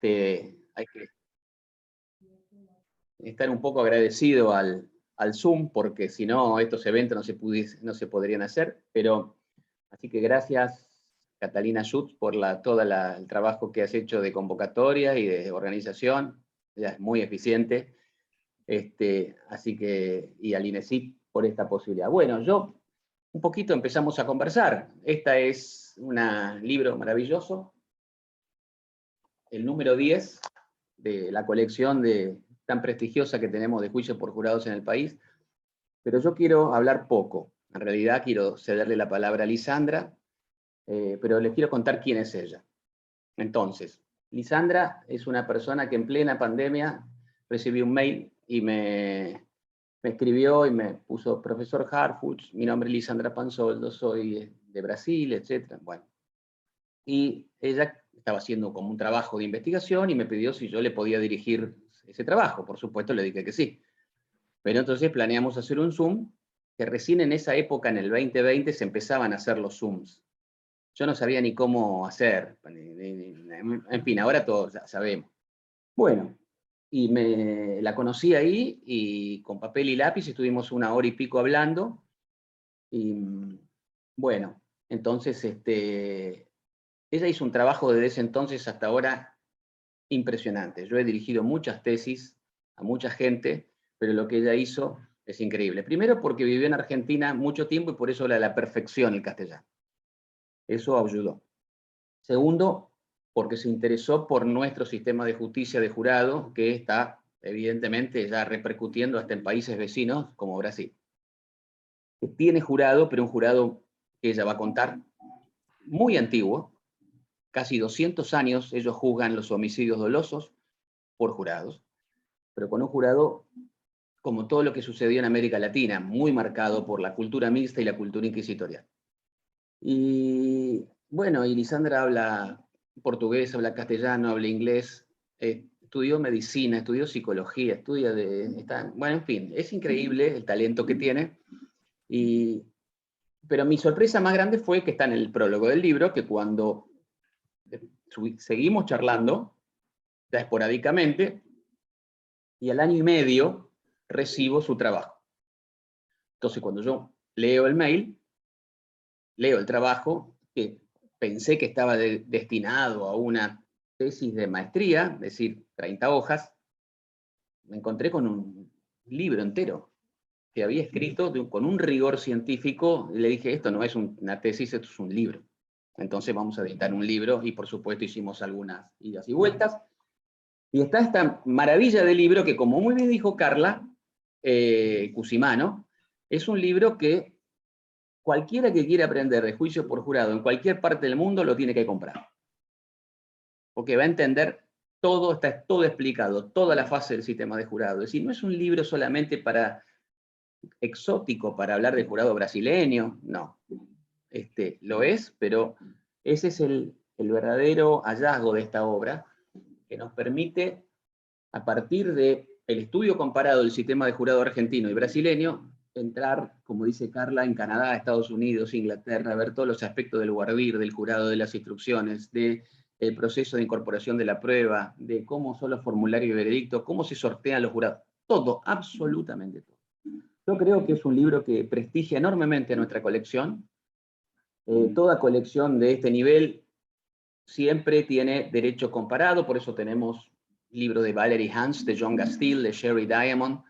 hay que estar un poco agradecido al Zoom, porque si no, estos eventos no se podrían hacer, pero así que gracias, Catalina Schutz, por todo el trabajo que has hecho de convocatoria y de organización, ya es muy eficiente, así que, y al INESIC por esta posibilidad. Bueno, un poquito empezamos a conversar. Este es un libro maravilloso, el número 10 de la colección tan prestigiosa que tenemos de juicios por jurados en el país, pero yo quiero hablar poco. En realidad quiero cederle la palabra a Lisandra, pero les quiero contar quién es ella. Entonces, Lisandra es una persona que en plena pandemia recibió un mail y me escribió y me puso: profesor Harfuch, mi nombre es Lisandra Panzoldo, soy de Brasil, etc. Bueno, y ella estaba haciendo como un trabajo de investigación y me pidió si yo le podía dirigir ese trabajo. Por supuesto le dije que sí. Pero entonces planeamos hacer un Zoom, que recién en esa época, en el 2020, se empezaban a hacer los Zooms. Yo no sabía ni cómo hacer. En fin, ahora todos ya sabemos. Bueno, y la conocí ahí, y con papel y lápiz estuvimos 1 hora y pico hablando. Y bueno, entonces ella hizo un trabajo desde ese entonces hasta ahora impresionante. Yo he dirigido muchas tesis a mucha gente, pero lo que ella hizo es increíble. Primero porque vivió en Argentina mucho tiempo y por eso habla a la perfección el castellano. Eso ayudó. Segundo, porque se interesó por nuestro sistema de justicia de jurado, que está evidentemente ya repercutiendo hasta en países vecinos como Brasil. Que tiene jurado, pero un jurado que ella va a contar muy antiguo, casi 200 años ellos juzgan los homicidios dolosos por jurados, pero con un jurado como todo lo que sucedió en América Latina, muy marcado por la cultura mixta y la cultura inquisitorial. Y bueno, y Lisandra habla portugués, habla castellano, habla inglés, estudió medicina, estudió psicología, bueno, en fin, es increíble el talento que tiene. Pero mi sorpresa más grande fue que está en el prólogo del libro, que cuando seguimos charlando, ya esporádicamente, y al año y medio recibo su trabajo. Entonces, cuando yo leo el mail, leo el trabajo, que pensé que estaba destinado a una tesis de maestría, es decir, 30 hojas, me encontré con un libro entero que había escrito con un rigor científico, y le dije: esto no es una tesis, esto es un libro. Entonces vamos a editar un libro, y por supuesto hicimos algunas idas y vueltas. Y está esta maravilla de libro que, como muy bien dijo Carla Cusimano, es un libro que cualquiera que quiera aprender de juicio por jurado en cualquier parte del mundo lo tiene que comprar. Porque va a entender todo, está todo explicado, toda la fase del sistema de jurado. Es decir, no es un libro solamente exótico para hablar de jurado brasileño, no. Lo es, pero ese es el verdadero hallazgo de esta obra, que nos permite, a partir del estudio comparado del sistema de jurado argentino y brasileño, entrar, como dice Carla, en Canadá, Estados Unidos, Inglaterra, ver todos los aspectos del voir dire, del jurado de las instrucciones, del proceso de incorporación de la prueba, de cómo son los formularios de veredicto, cómo se sortean los jurados, todo, absolutamente todo. Yo creo que es un libro que prestigia enormemente a nuestra colección. Toda colección de este nivel siempre tiene derecho comparado, por eso tenemos libro de Valerie Hans, de John Gastile, de Sherry Diamond,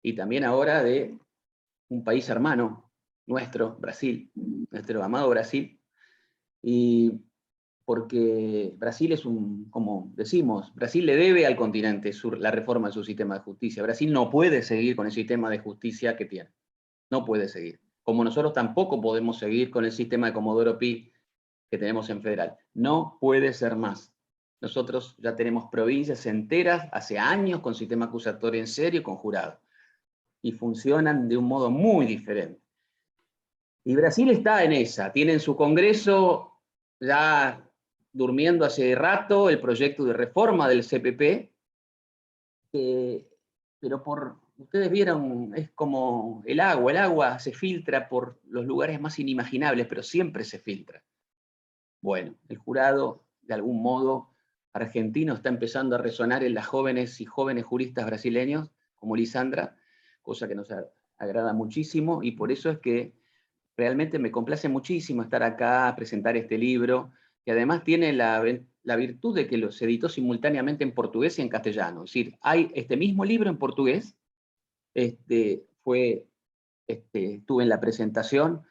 y también ahora de un país hermano nuestro, Brasil, nuestro amado Brasil, y porque Brasil es como decimos, Brasil le debe al continente la reforma de su sistema de justicia. Brasil no puede seguir con el sistema de justicia que tiene, no puede seguir. Como nosotros tampoco podemos seguir con el sistema de Comodoro Pi que tenemos en federal. No puede ser más. Nosotros ya tenemos provincias enteras hace años con sistema acusatorio en serio y con jurado. Y funcionan de un modo muy diferente. Y Brasil está en esa. Tiene en su Congreso, ya durmiendo hace rato, el proyecto de reforma del CPP, pero ustedes vieron, es como el agua se filtra por los lugares más inimaginables, pero siempre se filtra. Bueno, el jurado, de algún modo, argentino está empezando a resonar en las jóvenes y jóvenes juristas brasileños, como Lisandra, cosa que nos agrada muchísimo, y por eso es que realmente me complace muchísimo estar acá, presentar este libro, que además tiene la virtud de que los editó simultáneamente en portugués y en castellano. Es decir, hay este mismo libro en portugués, estuve en la presentación,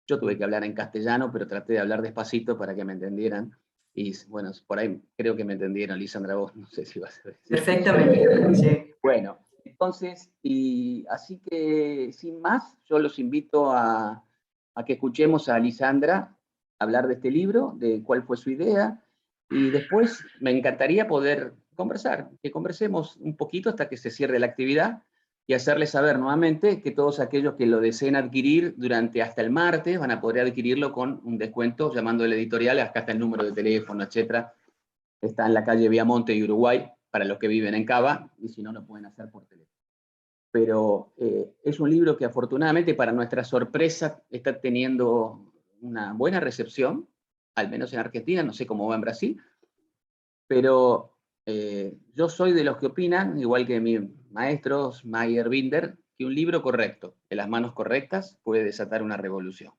yo tuve que hablar en castellano, pero traté de hablar despacito para que me entendieran. Y bueno, por ahí creo que me entendieron, Lisandra, vos no sé si vas a decir. Perfectamente, sí. Bueno, entonces, y así que sin más, yo los invito a que escuchemos a Lisandra hablar de este libro, de cuál fue su idea, y después me encantaría poder conversar, que conversemos un poquito hasta que se cierre la actividad, y hacerles saber nuevamente que todos aquellos que lo deseen adquirir durante hasta el martes van a poder adquirirlo con un descuento llamando al editorial, acá está el número de teléfono, etcétera. Está en la calle Viamonte y Uruguay, para los que viven en Cava, y si no, lo pueden hacer por teléfono. Pero es un libro que afortunadamente, para nuestra sorpresa, está teniendo una buena recepción, al menos en Argentina, no sé cómo va en Brasil, pero yo soy de los que opinan, igual que mis maestros, Mayer Binder, que un libro correcto, en las manos correctas, puede desatar una revolución.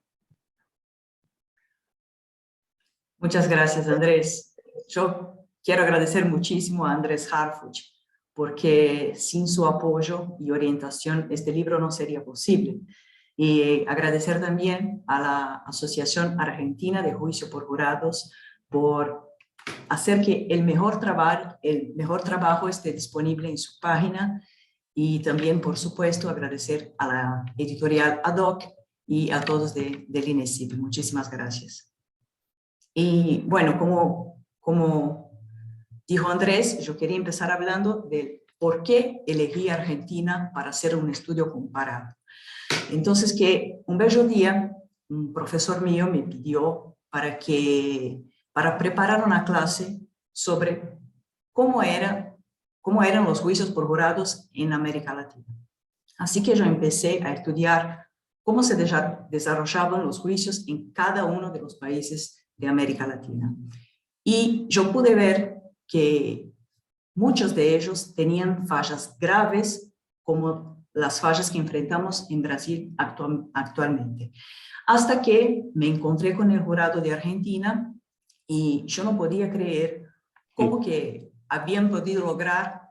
Muchas gracias, Andrés. Yo quiero agradecer muchísimo a Andrés Harfuch, porque sin su apoyo y orientación este libro no sería posible. Y agradecer también a la Asociación Argentina de Juicio por Jurados por hacer que el mejor trabajo esté disponible en su página, y también, por supuesto, agradecer a la editorial Ad Hoc y a todos del INESIP. Muchísimas gracias. Y bueno, como dijo Andrés, yo quería empezar hablando de por qué elegí Argentina para hacer un estudio comparado. Entonces, que un bello día, un profesor mío me pidió para preparar una clase sobre cómo eran los juicios por jurados en América Latina. Así que yo empecé a estudiar cómo se desarrollaban los juicios en cada uno de los países de América Latina. Y yo pude ver que muchos de ellos tenían fallas graves, como las fallas que enfrentamos en Brasil actualmente. Hasta que me encontré con el jurado de Argentina y yo no podía creer cómo que habían podido lograr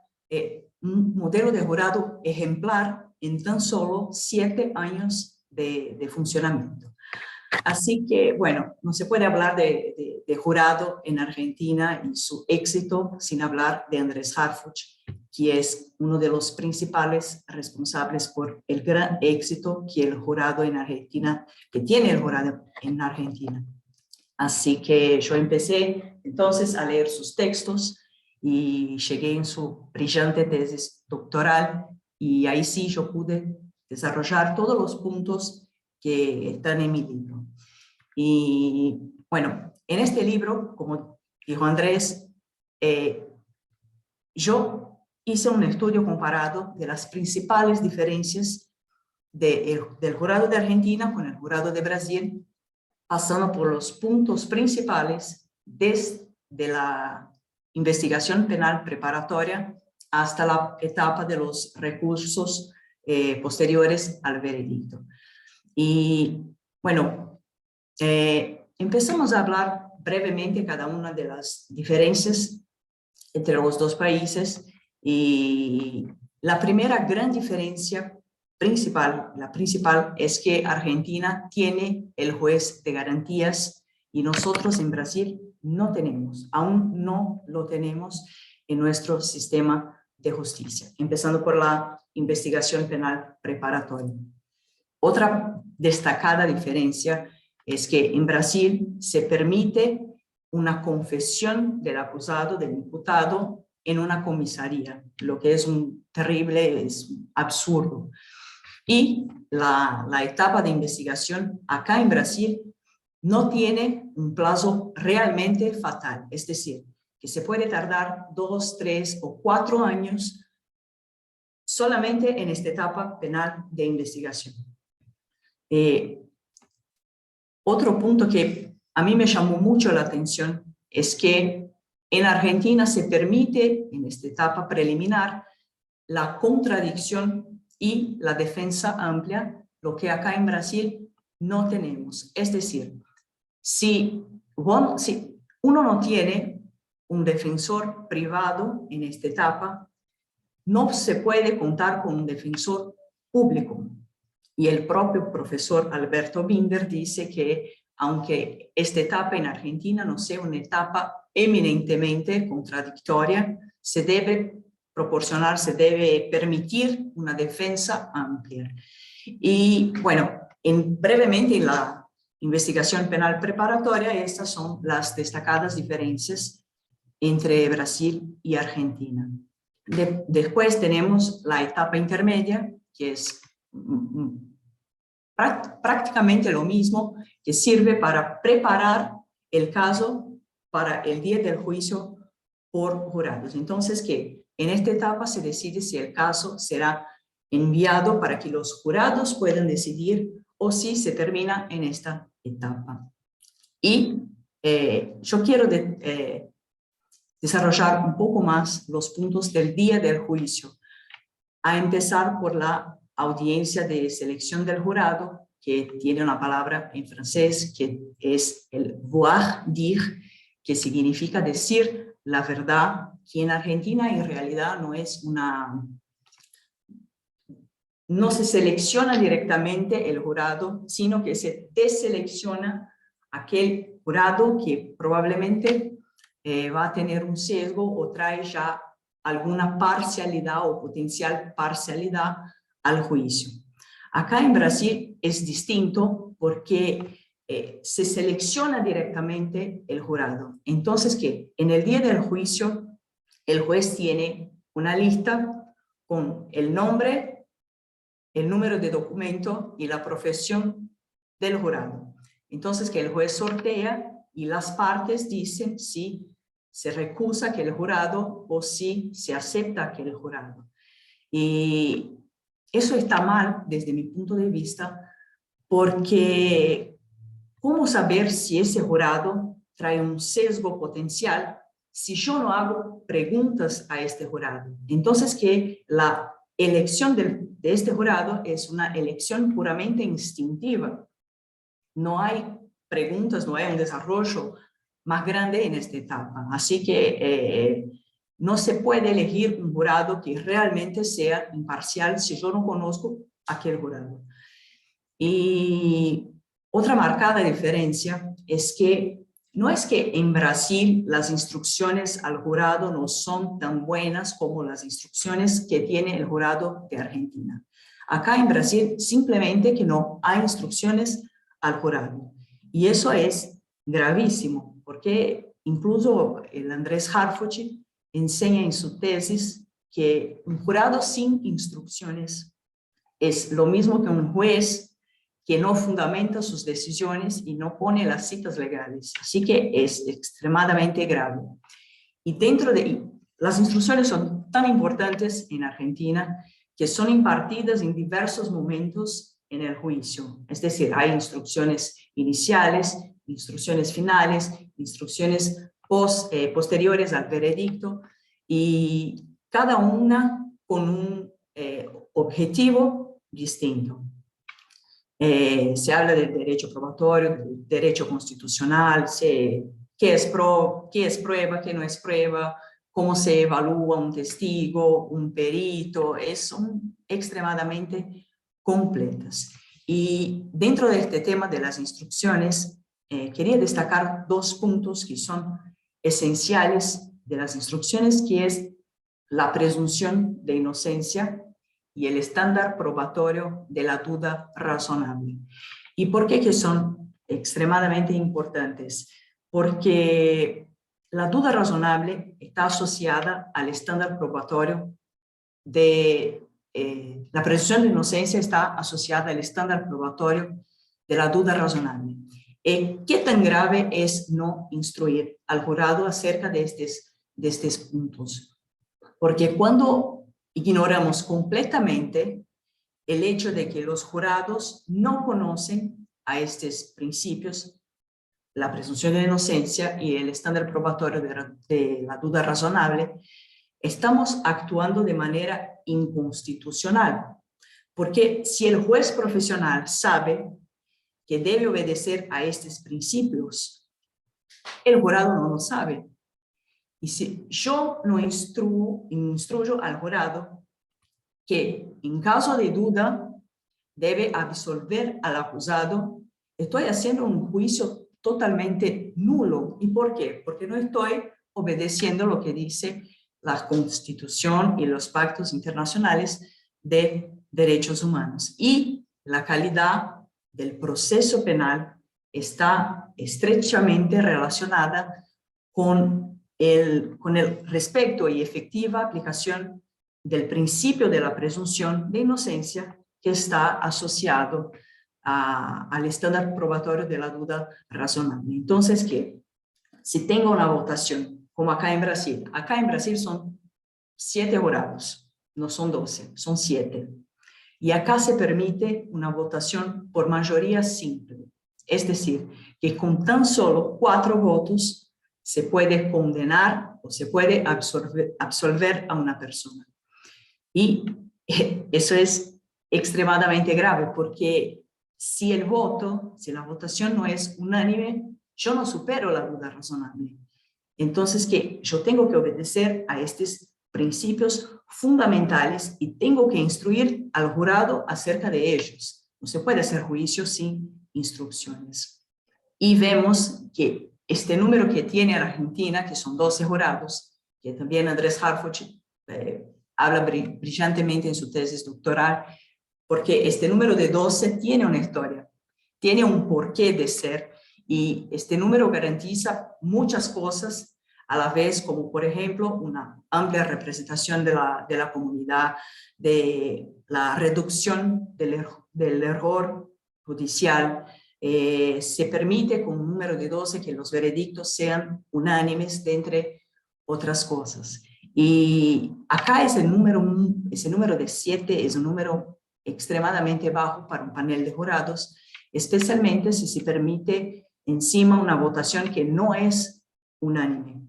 un modelo de jurado ejemplar en tan solo 7 años de funcionamiento. Así que, bueno, no se puede hablar de jurado en Argentina y su éxito sin hablar de Andrés Harfuch, que es uno de los principales responsables por el gran éxito que el jurado en Argentina, que tiene el jurado en Argentina. Así que yo empecé entonces a leer sus textos y llegué en su brillante tesis doctoral, y ahí sí yo pude desarrollar todos los puntos que están en mi libro. Y bueno, en este libro, como dijo Andrés, yo hice un estudio comparado de las principales diferencias del jurado de Argentina con el jurado de Brasil, pasando por los puntos principales desde la investigación penal preparatoria hasta la etapa de los recursos posteriores al veredicto. Y bueno, empezamos a hablar brevemente cada una de las diferencias entre los dos países, y la primera gran diferencia la principal es que Argentina tiene el juez de garantías y nosotros en Brasil no tenemos, aún no lo tenemos en nuestro sistema de justicia, empezando por la investigación penal preparatoria. Otra destacada diferencia es que en Brasil se permite una confesión del acusado, del imputado, en una comisaría, lo que es terrible, es absurdo. Y la etapa de investigación acá en Brasil no tiene un plazo realmente fatal, es decir, que se puede tardar 2, 3 o 4 años solamente en esta etapa penal de investigación. Otro punto que a mí me llamó mucho la atención es que En Argentina se permite, en esta etapa preliminar, la contradicción y la defensa amplia, lo que acá en Brasil no tenemos. Es decir, si uno no tiene un defensor privado en esta etapa, no se puede contar con un defensor público. Y el propio profesor Alberto Binder dice que aunque esta etapa en Argentina no sea una etapa eminentemente contradictoria, se debe proporcionar, se debe permitir una defensa amplia. Y bueno, brevemente en la investigación penal preparatoria, estas son las destacadas diferencias entre Brasil y Argentina. Después tenemos la etapa intermedia, que es prácticamente lo mismo, que sirve para preparar el caso para el día del juicio por jurados. Entonces, que en esta etapa se decide si el caso será enviado para que los jurados puedan decidir o si se termina en esta etapa. Y yo quiero desarrollar un poco más los puntos del día del juicio, a empezar por la audiencia de selección del jurado, que tiene una palabra en francés que es el voir dire, que significa decir la verdad, que en Argentina en realidad no se selecciona directamente el jurado, sino que se deselecciona aquel jurado que probablemente va a tener un sesgo o trae ya alguna parcialidad o potencial parcialidad al juicio. Acá en Brasil es distinto porque se selecciona directamente el jurado. Entonces, que en el día del juicio, el juez tiene una lista con el nombre, el número de documento y la profesión del jurado. Entonces, que el juez sortea y las partes dicen si se recusa aquel jurado o si se acepta aquel jurado. Y eso está mal desde mi punto de vista, porque ¿cómo saber si ese jurado trae un sesgo potencial si yo no hago preguntas a este jurado? Entonces, que la elección de este jurado es una elección puramente instintiva. No hay preguntas, no hay un desarrollo más grande en esta etapa. Así que no se puede elegir un jurado que realmente sea imparcial si yo no conozco aquel jurado. Y otra marcada diferencia es que no es que en Brasil las instrucciones al jurado no son tan buenas como las instrucciones que tiene el jurado de Argentina. Acá en Brasil simplemente que no hay instrucciones al jurado. Y eso es gravísimo, porque incluso el Andrés Harfuch enseña en su tesis que un jurado sin instrucciones es lo mismo que un juez que no fundamenta sus decisiones y no pone las citas legales. Así que es extremadamente grave. Y las instrucciones son tan importantes en Argentina que son impartidas en diversos momentos en el juicio. Es decir, hay instrucciones iniciales, instrucciones finales, instrucciones posteriores al veredicto, y cada una con un objetivo distinto. Se habla del derecho probatorio, del derecho constitucional, qué es prueba, qué no es prueba, cómo se evalúa un testigo, un perito, son extremadamente completas. Y dentro de este tema de las instrucciones, quería destacar dos puntos que son esenciales de las instrucciones, que es la presunción de inocencia y el estándar probatorio de la duda razonable. ¿Y por qué que son extremadamente importantes? Porque la duda razonable está asociada al estándar probatorio la presunción de inocencia está asociada al estándar probatorio de la duda razonable. ¿Qué tan grave es no instruir al jurado acerca de estos puntos? Porque cuando ignoramos completamente el hecho de que los jurados no conocen a estos principios, la presunción de inocencia y el estándar probatorio de la duda razonable, estamos actuando de manera inconstitucional. Porque si el juez profesional sabe que debe obedecer a estos principios, el jurado no lo sabe. Y si yo no instruyo al jurado que en caso de duda debe absolver al acusado, estoy haciendo un juicio totalmente nulo. ¿Y por qué? Porque no estoy obedeciendo lo que dice la Constitución y los pactos internacionales de derechos humanos. Y la calidad del proceso penal está estrechamente relacionada con el respeto y efectiva aplicación del principio de la presunción de inocencia que está asociado al estándar probatorio de la duda razonable. Entonces, que si tengo una votación, como acá en Brasil son 7 jurados, no son 12, son 7. Y acá se permite una votación por mayoría simple. Es decir, que con tan solo 4 votos se puede condenar o se puede absolver a una persona. Y eso es extremadamente grave porque si la votación no es unánime, yo no supero la duda razonable. Entonces, que yo tengo que obedecer a estos principios fundamentales y tengo que instruir al jurado acerca de ellos. No se puede hacer juicio sin instrucciones. Y vemos que este número que tiene Argentina, que son 12 jurados, que también Andrés Harfuch habla brillantemente en su tesis doctoral, porque este número de 12 tiene una historia, tiene un porqué de ser, y este número garantiza muchas cosas a la vez, como por ejemplo una amplia representación de la comunidad, de la reducción del error judicial. Se permite con un número de 12 que los veredictos sean unánimes, de entre otras cosas. Y acá ese número de 7 es un número extremadamente bajo para un panel de jurados, especialmente si se permite encima una votación que no es unánime.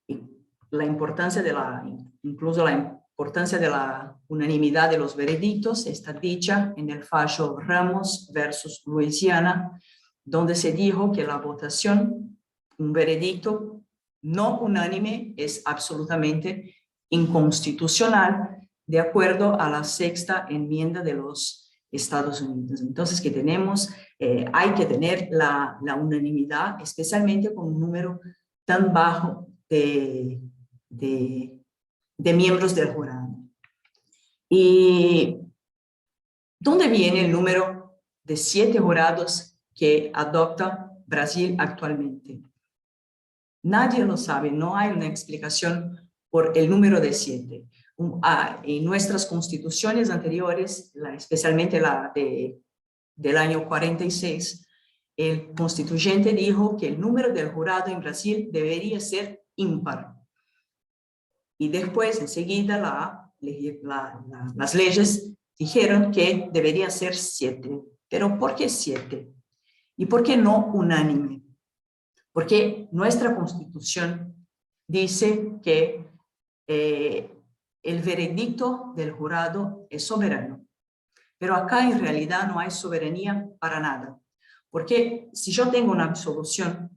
Y la importancia incluso la importancia de la unanimidad de los veredictos está dicha en el fallo Ramos versus Luisiana, donde se dijo que la votación, un veredicto no unánime, es absolutamente inconstitucional de acuerdo a la 6ª enmienda de los Estados Unidos. Entonces, que hay que tener la unanimidad, especialmente con un número tan bajo de miembros del jurado. ¿Y dónde viene el número de 7 jurados que adopta Brasil actualmente? Nadie lo sabe, no hay una explicación por el número de 7. En nuestras constituciones anteriores, especialmente la del año 46, el constituyente dijo que el número del jurado en Brasil debería ser ímpar. Y después, enseguida, las leyes dijeron que debería ser 7. ¿Pero por qué 7? ¿Y por qué no unánime? Porque nuestra Constitución dice que el veredicto del jurado es soberano. Pero acá en realidad no hay soberanía para nada. Porque si yo tengo una absolución,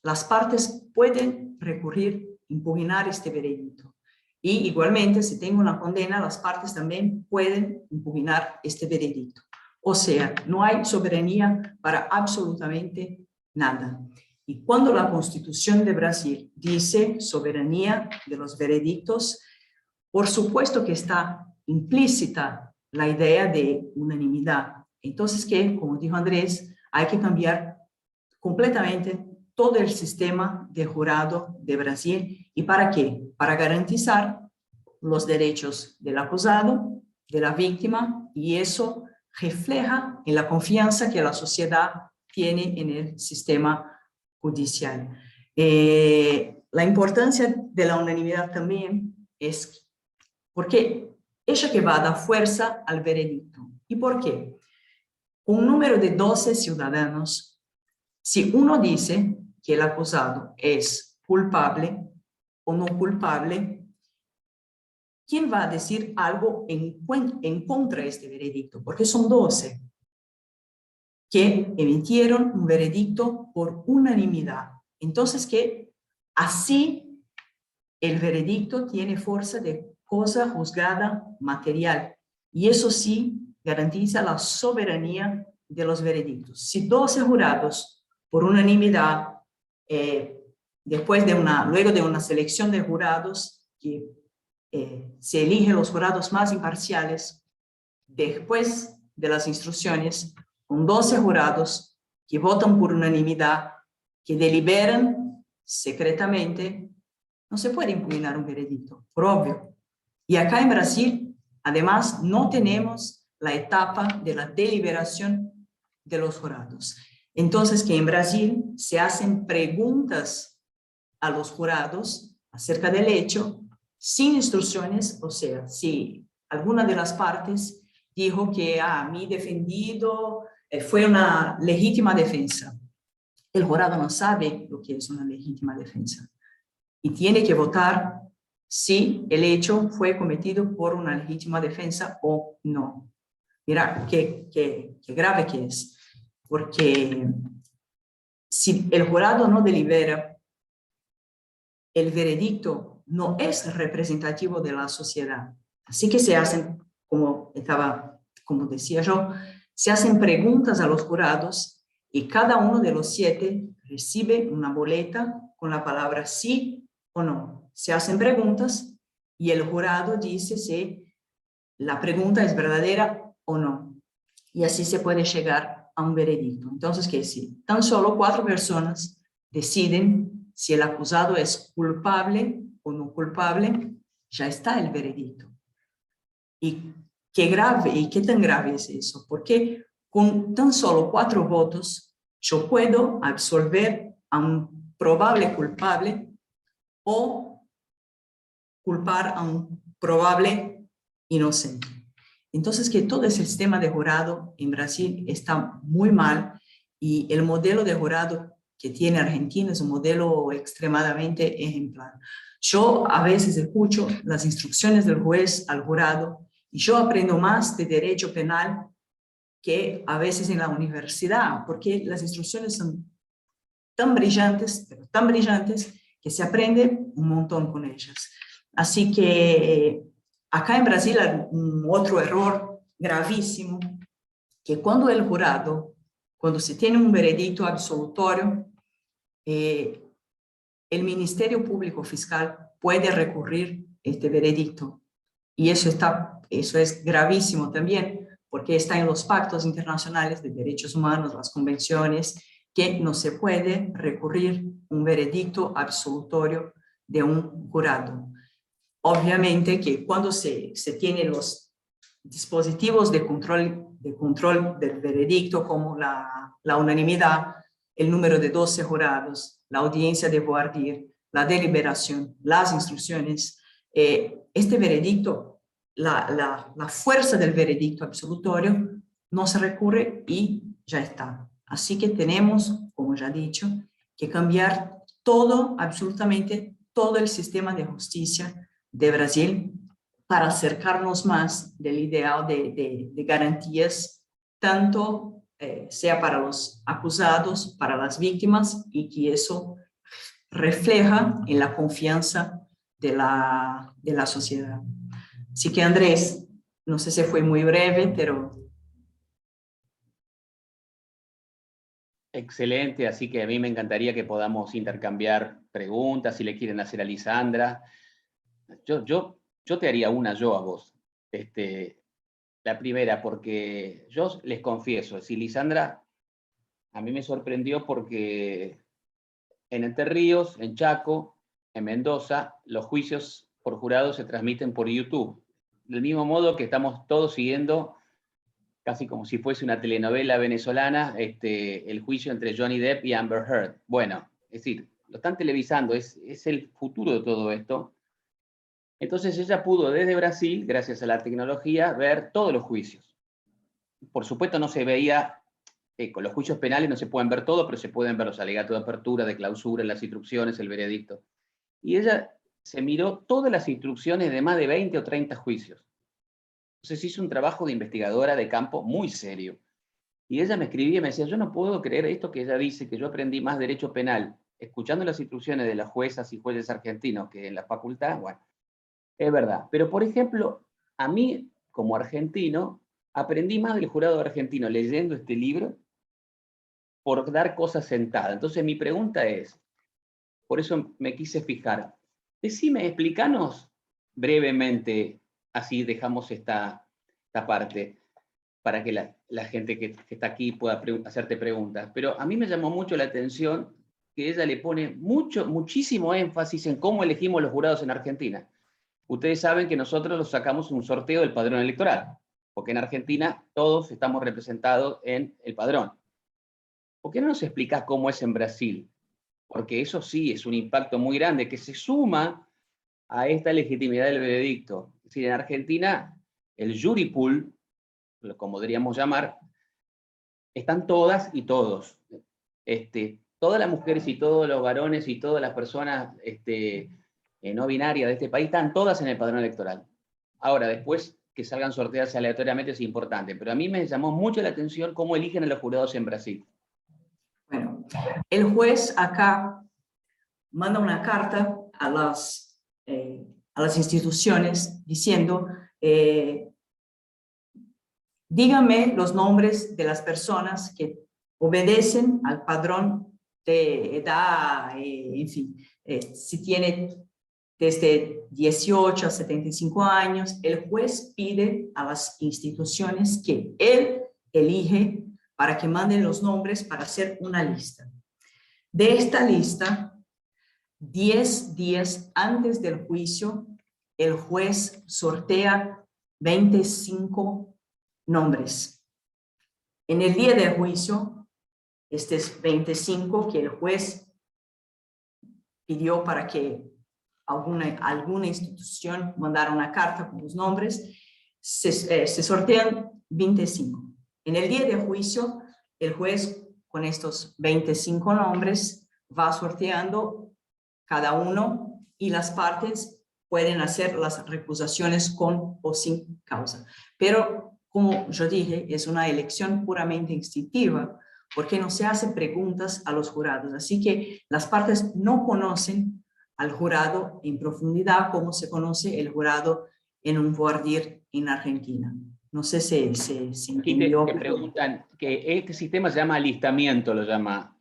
las partes pueden recurrir, impugnar este veredicto. Y igualmente, si tengo una condena, las partes también pueden impugnar este veredicto. O sea, no hay soberanía para absolutamente nada. Y cuando la Constitución de Brasil dice soberanía de los veredictos, por supuesto que está implícita la idea de unanimidad. Entonces, como dijo Andrés, hay que cambiar completamente todo el sistema de jurado de Brasil. ¿Y para qué? Para garantizar los derechos del acusado, de la víctima, y eso refleja en la confianza que la sociedad tiene en el sistema judicial. La importancia de la unanimidad también es porque ella que va a dar fuerza al veredicto. ¿Y por qué? Con un número de 12 ciudadanos, si uno dice que el acusado es culpable o no culpable, ¿quién va a decir algo en contra de este veredicto? Porque son 12 que emitieron un veredicto por unanimidad. Entonces, que así el veredicto tiene fuerza de cosa juzgada material. Y eso sí garantiza la soberanía de los veredictos. Si 12 jurados, por unanimidad, luego de una selección de jurados, que se eligen los jurados más imparciales, después de las instrucciones, con 12 jurados que votan por unanimidad, que deliberan secretamente, no se puede impugnar un veredicto, por obvio. Y acá en Brasil, además, no tenemos la etapa de la deliberación de los jurados. Entonces, que en Brasil se hacen preguntas a los jurados acerca del hecho, sin instrucciones, o sea, si alguna de las partes dijo que mi defendido fue una legítima defensa. El jurado no sabe lo que es una legítima defensa y tiene que votar si el hecho fue cometido por una legítima defensa o no. Mira, qué grave que es, porque si el jurado no delibera, el veredicto no es representativo de la sociedad. Así que se hacen, como decía yo, se hacen preguntas a los jurados y cada uno de los 7 recibe una boleta con la palabra sí o no. Se hacen preguntas y el jurado dice si la pregunta es verdadera o no. Y así se puede llegar a un veredicto. Entonces, que si tan solo 4 personas deciden si el acusado es culpable o no culpable, ya está el veredicto. Y qué grave, y qué tan grave es eso, porque con tan solo 4 votos yo puedo absolver a un probable culpable o culpar a un probable inocente. Entonces, que todo ese sistema de jurado en Brasil está muy mal y el modelo de jurado que tiene Argentina es un modelo extremadamente ejemplar. Yo a veces escucho las instrucciones del juez al jurado y yo aprendo más de derecho penal que a veces en la universidad, porque las instrucciones son tan brillantes, pero tan brillantes, que se aprende un montón con ellas. Así que acá en Brasil hay un otro error gravísimo, que cuando el jurado, cuando se tiene un veredicto absolutorio, el Ministerio Público Fiscal puede recurrir este veredicto. Y eso es gravísimo también, porque está en los pactos internacionales de derechos humanos, las convenciones, que no se puede recurrir un veredicto absolutorio de un jurado. Obviamente que cuando se tienen los dispositivos de control del veredicto, como la unanimidad, el número de 12 jurados, la audiencia de voir dire, la deliberación, las instrucciones, este veredicto, la fuerza del veredicto absolutorio no se recurre y ya está. Así que tenemos, como ya he dicho, que cambiar todo, absolutamente todo el sistema de justicia de Brasil para acercarnos más del ideal de garantías, tanto sea para los acusados, para las víctimas, y que eso refleja en la confianza de la sociedad. Así que Andrés, no sé si fue muy breve, pero... Excelente, así que a mí me encantaría que podamos intercambiar preguntas, si le quieren hacer a Lisandra. Yo te haría una yo a vos. La primera, porque yo les confieso, si Lisandra, a mí me sorprendió porque en Entre Ríos, en Chaco, en Mendoza, los juicios por jurado se transmiten por YouTube. Del mismo modo que estamos todos siguiendo, casi como si fuese una telenovela venezolana, el juicio entre Johnny Depp y Amber Heard. Bueno, es decir, lo están televisando, es el futuro de todo esto. Entonces ella pudo desde Brasil, gracias a la tecnología, ver todos los juicios. Por supuesto no se veía con los juicios penales no se pueden ver todos, pero se pueden ver los alegatos de apertura, de clausura, las instrucciones, el veredicto. Y ella se miró todas las instrucciones de más de 20 o 30 juicios. Entonces hizo un trabajo de investigadora de campo muy serio. Y ella me escribía y me decía, yo no puedo creer esto que ella dice, que yo aprendí más derecho penal escuchando las instrucciones de las juezas y jueces argentinos que en la facultad. Bueno, es verdad. Pero, por ejemplo, a mí, como argentino, aprendí más del jurado argentino leyendo este libro por dar cosas sentadas. Entonces mi pregunta es, por eso me quise fijar, decime, explícanos brevemente, así dejamos esta parte, para que la gente que está aquí pueda hacerte preguntas. Pero a mí me llamó mucho la atención que ella le pone muchísimo énfasis en cómo elegimos los jurados en Argentina. Ustedes saben que nosotros los sacamos un sorteo del padrón electoral, porque en Argentina todos estamos representados en el padrón. ¿Por qué no nos explicás cómo es en Brasil? Porque eso sí es un impacto muy grande que se suma a esta legitimidad del veredicto. Es decir, en Argentina, el jury pool, como podríamos llamar, están todas y todos. Todas las mujeres y todos los varones y todas las personas no binarias de este país están todas en el padrón electoral. Ahora, después que salgan sorteadas aleatoriamente es importante, pero a mí me llamó mucho la atención cómo eligen a los jurados en Brasil. Bueno, el juez acá manda una carta a las instituciones diciendo, díganme los nombres de las personas que obedecen al padrón de edad, en fin, si tiene desde 18 a 75 años, el juez pide a las instituciones que él elige para que manden los nombres para hacer una lista. De esta lista, 10 días antes del juicio, el juez sortea 25 nombres. En el día del juicio, estos 25 que el juez pidió para que alguna institución mandara una carta con los nombres, se sortean 25. En el día del juicio, el juez con estos 25 nombres va sorteando cada uno y las partes pueden hacer las recusaciones con o sin causa. Pero, como yo dije, es una elección puramente instintiva porque no se hacen preguntas a los jurados. Así que las partes no conocen al jurado en profundidad como se conoce el jurado en un voir dire en Argentina. No sé si se entendió. Te preguntan que este sistema se llama alistamiento, lo llama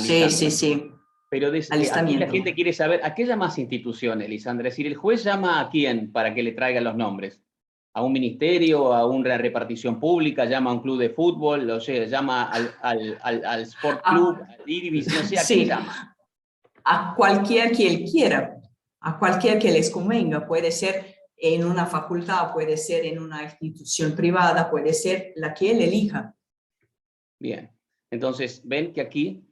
Sí, Lisandra. sí. Pero aquí la gente quiere saber, ¿a qué llamas instituciones, Lisandra? Es decir, ¿el juez llama a quién para que le traigan los nombres? ¿A un ministerio, a una repartición pública, llama a un club de fútbol, o sea, llama al Sport Club, al Iris, no sé, ¿a quién llama? A cualquier que él quiera, a cualquier que les convenga, puede ser en una facultad, puede ser en una institución privada, puede ser la que él elija. Bien, entonces ven que aquí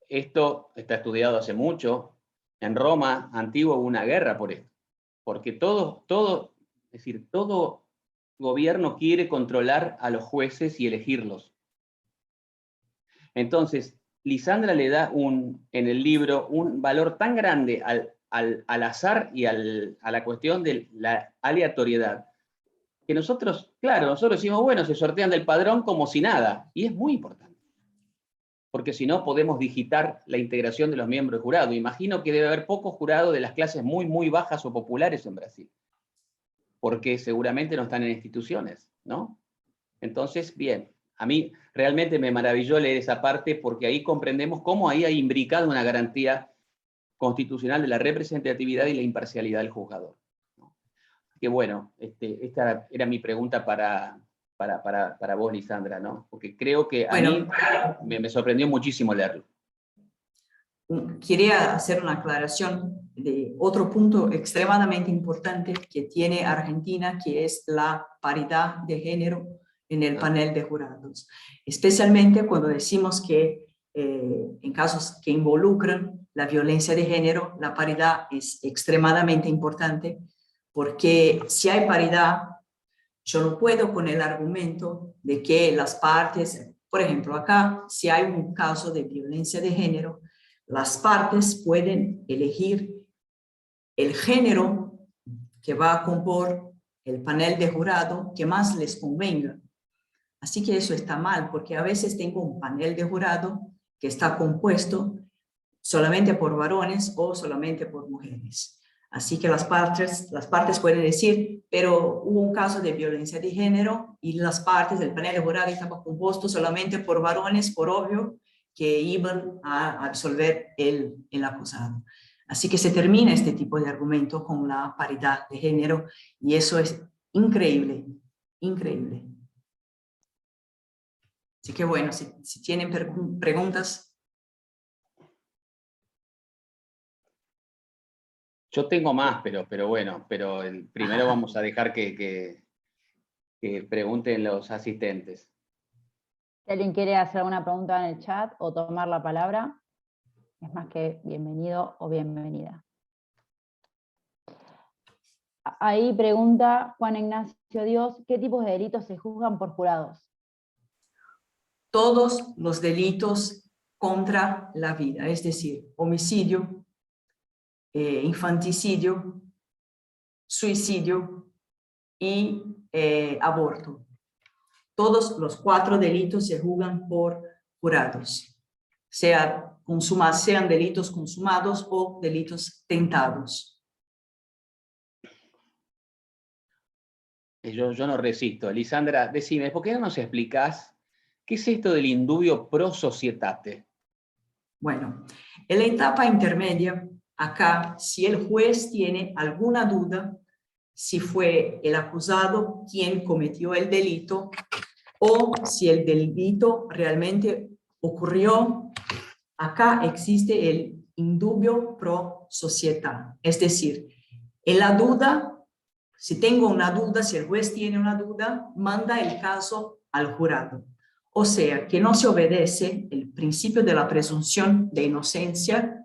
esto está estudiado hace mucho. En Roma antigua hubo una guerra por esto, porque es decir, todo gobierno quiere controlar a los jueces y elegirlos. Entonces, Lisandra le da en el libro un valor tan grande al azar y a la cuestión de la aleatoriedad, que nosotros decimos, bueno, se sortean del padrón como si nada, y es muy importante, porque si no podemos digitar la integración de los miembros del jurado. Imagino que debe haber pocos jurados de las clases muy, muy bajas o populares en Brasil, porque seguramente no están en instituciones, ¿no? Entonces, bien, a mí realmente me maravilló leer esa parte porque ahí comprendemos cómo ahí hay imbricado una garantía constitucional de la representatividad y la imparcialidad del juzgador, ¿no? Que bueno, esta era mi pregunta para vos, Lisandra, ¿no? Porque creo que a mí me sorprendió muchísimo leerlo. Quería hacer una aclaración de otro punto extremadamente importante que tiene Argentina, que es la paridad de género en el panel de jurados. Especialmente cuando decimos que en casos que involucran la violencia de género, la paridad es extremadamente importante, porque si hay paridad, yo no puedo con el argumento de que las partes Por ejemplo, acá, si hay un caso de violencia de género, las partes pueden elegir el género que va a compor el panel de jurado que más les convenga. Así que eso está mal, porque a veces tengo un panel de jurado que está compuesto solamente por varones o solamente por mujeres. Así que las partes pueden decir, pero hubo un caso de violencia de género y las partes del panel de jurado estaban compuestos solamente por varones, por obvio, que iban a absolver el acusado. Así que se termina este tipo de argumento con la paridad de género y eso es increíble, increíble. Así que bueno, si tienen preguntas. Yo tengo más, pero bueno, pero primero vamos a dejar que pregunten los asistentes. Si alguien quiere hacer alguna pregunta en el chat o tomar la palabra, es más que bienvenido o bienvenida. Ahí pregunta Juan Ignacio Dios, ¿qué tipos de delitos se juzgan por jurados? Todos los delitos contra la vida, es decir, homicidio, infanticidio, suicidio y aborto. Todos los 4 delitos se juzgan por jurados, sean delitos consumados o delitos tentados. Yo no resisto. Lisandra, decime, ¿por qué no nos explicás qué es esto del indubio pro societate? Bueno, en la etapa intermedia, acá, si el juez tiene alguna duda, si fue el acusado quien cometió el delito o si el delito realmente ocurrió, acá existe el indubio pro società. Es decir, en la duda, si tengo una duda, si el juez tiene una duda, manda el caso al jurado. O sea, que no se obedece el principio de la presunción de inocencia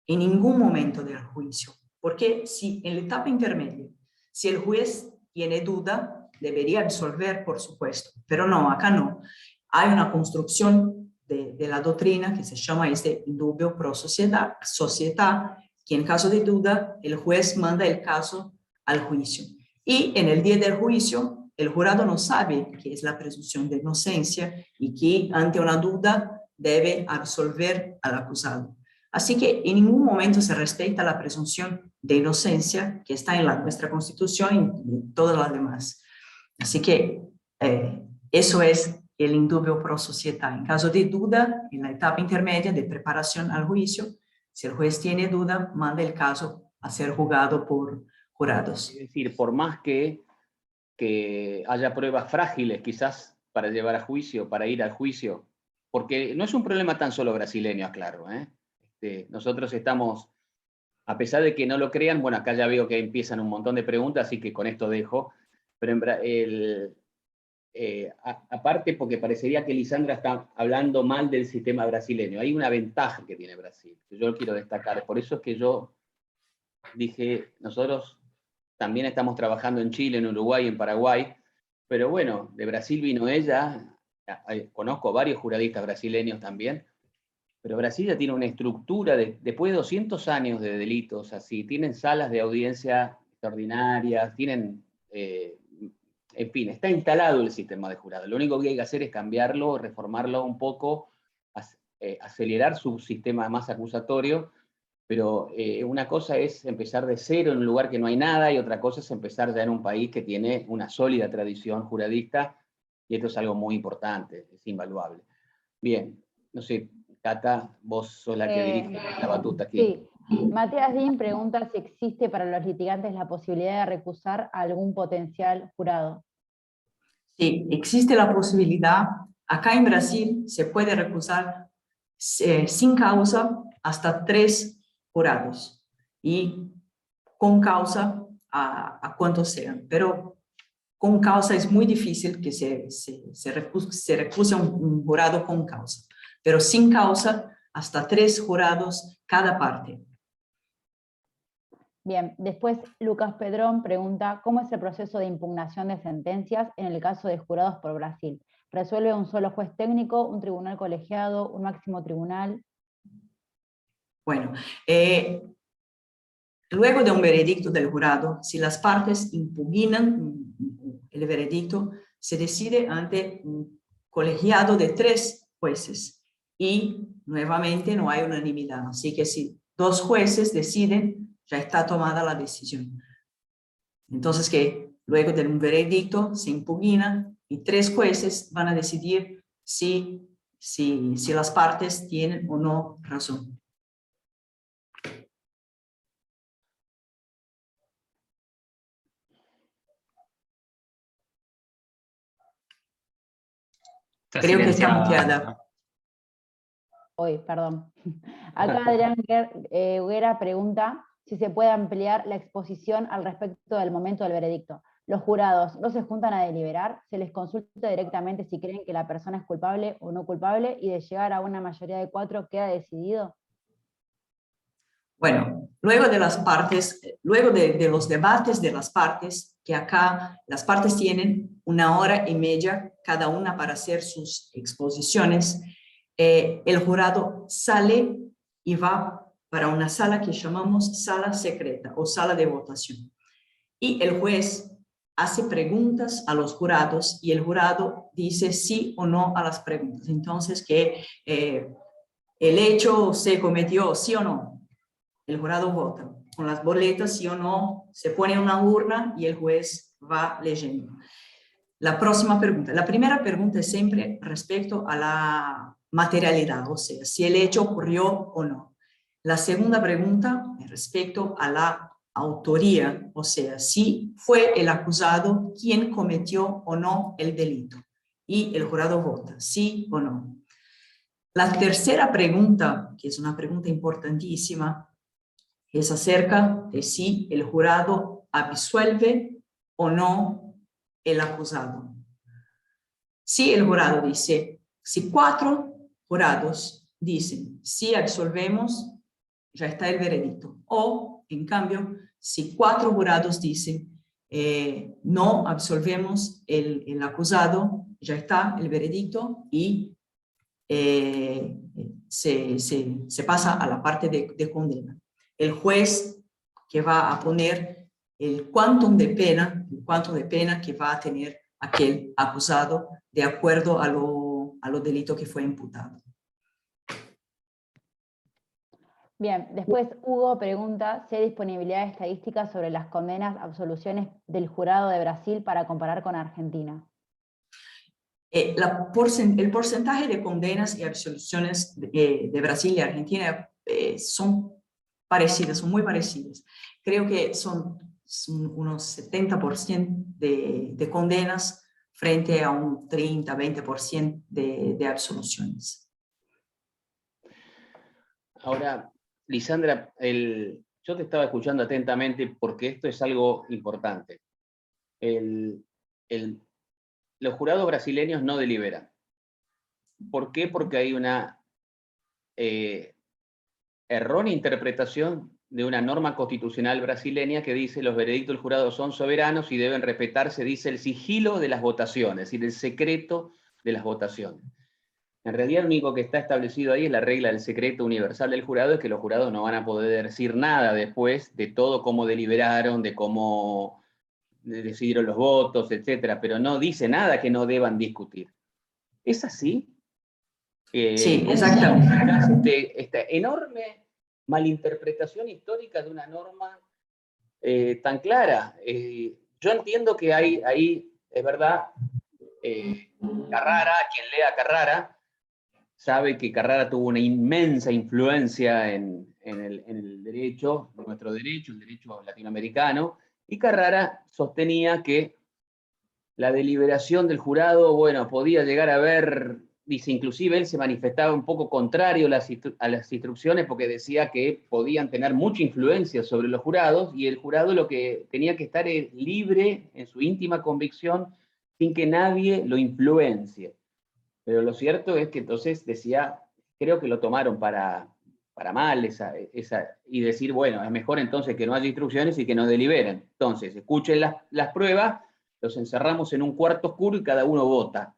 en ningún momento del juicio. Porque si en la etapa intermedia, si el juez tiene duda, debería resolver, por supuesto. Pero no, acá no. Hay una construcción de la doctrina que se llama este indubio pro società, que en caso de duda, el juez manda el caso al juicio. Y en el día del juicio, el jurado no sabe qué es la presunción de inocencia y que ante una duda debe absolver al acusado. Así que en ningún momento se respeta la presunción de inocencia que está en nuestra Constitución y en todas las demás. Así que eso es el indubio pro società. En caso de duda, en la etapa intermedia de preparación al juicio, si el juez tiene duda, manda el caso a ser juzgado por jurados. Es decir, por más que haya pruebas frágiles quizás para llevar a juicio, para ir al juicio, porque no es un problema tan solo brasileño, aclaro, nosotros estamos, a pesar de que no lo crean, bueno, acá ya veo que empiezan un montón de preguntas, así que con esto dejo, pero aparte porque parecería que Lisandra está hablando mal del sistema brasileño, hay una ventaja que tiene Brasil, que yo quiero destacar, por eso es que yo dije, nosotros también estamos trabajando en Chile, en Uruguay, en Paraguay, pero bueno, de Brasil vino ella, conozco varios juradistas brasileños también, pero Brasil ya tiene una estructura, después de 200 años de delitos así, tienen salas de audiencia extraordinarias, tienen, en fin, está instalado el sistema de jurado. Lo único que hay que hacer es cambiarlo, reformarlo un poco, acelerar su sistema más acusatorio, pero una cosa es empezar de cero en un lugar que no hay nada, y otra cosa es empezar ya en un país que tiene una sólida tradición juradista, y esto es algo muy importante, es invaluable. Bien, no sé, Cata, vos sos la que dirige la batuta aquí. Sí, Matías Dín pregunta si existe para los litigantes la posibilidad de recusar a algún potencial jurado. Sí, existe la posibilidad. Acá en Brasil se puede recusar sin causa hasta 3 jurados y con causa a cuantos sean. Pero con causa es muy difícil que se recuse un jurado con causa. Pero sin causa, hasta 3 jurados cada parte. Bien, después Lucas Pedrón pregunta, ¿cómo es el proceso de impugnación de sentencias en el caso de jurados por Brasil? ¿Resuelve un solo juez técnico, un tribunal colegiado, un máximo tribunal? Bueno, luego de un veredicto del jurado, si las partes impugnan el veredicto, se decide ante un colegiado de 3 jueces y nuevamente no hay unanimidad. Así que si 2 jueces deciden, ya está tomada la decisión. Entonces que luego de un veredicto se impugna y 3 jueces van a decidir si las partes tienen o no razón. Está Creo que está silenciada, muteada. Hoy, perdón. Acá Adrián Huguera pregunta si se puede ampliar la exposición al respecto del momento del veredicto. ¿Los jurados no se juntan a deliberar? ¿Se les consulta directamente si creen que la persona es culpable o no culpable? ¿Y de llegar a una mayoría de 4 queda decidido? Bueno, luego de las partes, luego de los debates de las partes, que acá las partes tienen 1 hora y media cada una para hacer sus exposiciones, el jurado sale y va para una sala que llamamos sala secreta o sala de votación. Y el juez hace preguntas a los jurados y el jurado dice sí o no a las preguntas. Entonces, que el hecho se cometió sí o no. El jurado vota con las boletas, sí o no, se pone en una urna y el juez va leyendo. La próxima pregunta. La primera pregunta es siempre respecto a la materialidad, o sea, si el hecho ocurrió o no. La segunda pregunta es respecto a la autoría, o sea, si fue el acusado quien cometió o no el delito. Y el jurado vota, sí o no. La tercera pregunta, que es una pregunta importantísima, es acerca de si el jurado absuelve o no el acusado. Si el jurado dice, si 4 jurados dicen, si absolvemos, ya está el veredicto. O, en cambio, si 4 jurados dicen, no absolvemos el acusado, ya está el veredicto y se pasa a la parte de condena. El juez que va a poner el quantum de pena que va a tener aquel acusado de acuerdo a lo delito que fue imputado. Bien, después Hugo pregunta si hay disponibilidad de estadísticas sobre las condenas, absoluciones del jurado de Brasil para comparar con Argentina. El porcentaje de condenas y absoluciones de Brasil y Argentina son parecidas, son muy parecidas. Creo que son unos 70% de condenas frente a un 30-20% de absoluciones. Ahora, Lisandra, yo te estaba escuchando atentamente porque esto es algo importante. Los jurados brasileños no deliberan. ¿Por qué? Porque hay una errónea interpretación de una norma constitucional brasileña que dice los veredictos del jurado son soberanos y deben respetarse, dice, el sigilo de las votaciones, es decir, el secreto de las votaciones. En realidad, lo único que está establecido ahí es la regla del secreto universal del jurado, es que los jurados no van a poder decir nada después de todo cómo deliberaron, de cómo decidieron los votos, etcétera, pero no dice nada que no deban discutir. ¿Es así? Sí, exactamente. Esta enorme malinterpretación histórica de una norma tan clara. Yo entiendo que hay ahí, es verdad, Carrara, quien lea Carrara, sabe que Carrara tuvo una inmensa influencia en el derecho, nuestro derecho, el derecho latinoamericano, y Carrara sostenía que la deliberación del jurado, bueno, podía llegar a ver, dice, inclusive él se manifestaba un poco contrario a las instrucciones porque decía que podían tener mucha influencia sobre los jurados y el jurado lo que tenía que estar es libre en su íntima convicción sin que nadie lo influencie. Pero lo cierto es que entonces decía, creo que lo tomaron para mal y decir, bueno, es mejor entonces que no haya instrucciones y que no deliberen. Entonces, escuchen las pruebas, los encerramos en un cuarto oscuro y cada uno vota.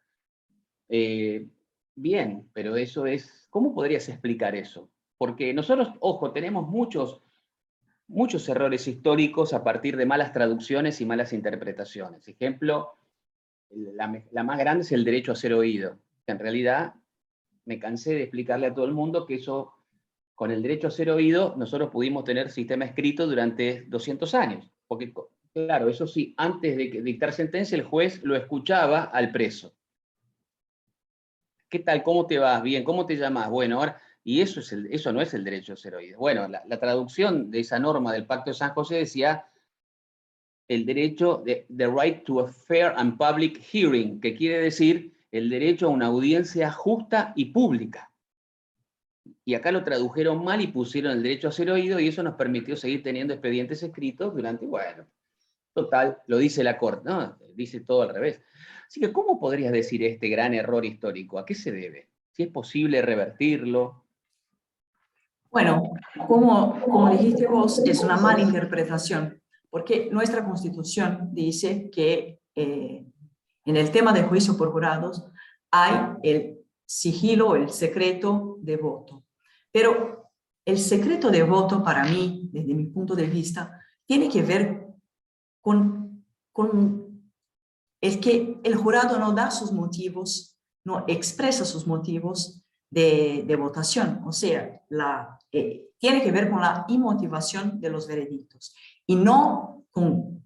bien, pero eso es, ¿cómo podrías explicar eso? Porque nosotros, ojo, tenemos muchos errores históricos a partir de malas traducciones y malas interpretaciones. Ejemplo, la más grande es el derecho a ser oído. En realidad, me cansé de explicarle a todo el mundo que eso, con el derecho a ser oído, nosotros pudimos tener sistema escrito durante 200 años. Porque, claro, eso sí, antes de dictar sentencia, el juez lo escuchaba al preso. ¿Qué tal? ¿Cómo te vas? Bien, ¿cómo te llamas? Bueno, ahora, y eso no es el derecho a ser oído. Bueno, la traducción de esa norma del Pacto de San José decía el derecho, the right to a fair and public hearing, que quiere decir el derecho a una audiencia justa y pública. Y acá lo tradujeron mal y pusieron el derecho a ser oído, y eso nos permitió seguir teniendo expedientes escritos durante, bueno, total, lo dice la Corte, ¿no? Dice todo al revés. Así que, ¿cómo podrías decir este gran error histórico? ¿A qué se debe? ¿Si es posible revertirlo? Bueno, como dijiste vos, es una mala interpretación, porque nuestra Constitución dice que en el tema del juicio por jurados hay el sigilo, el secreto de voto. Pero el secreto de voto, para mí, desde mi punto de vista, tiene que ver con el que el jurado no da sus motivos, no expresa sus motivos de votación. O sea, tiene que ver con la inmotivación de los veredictos y no con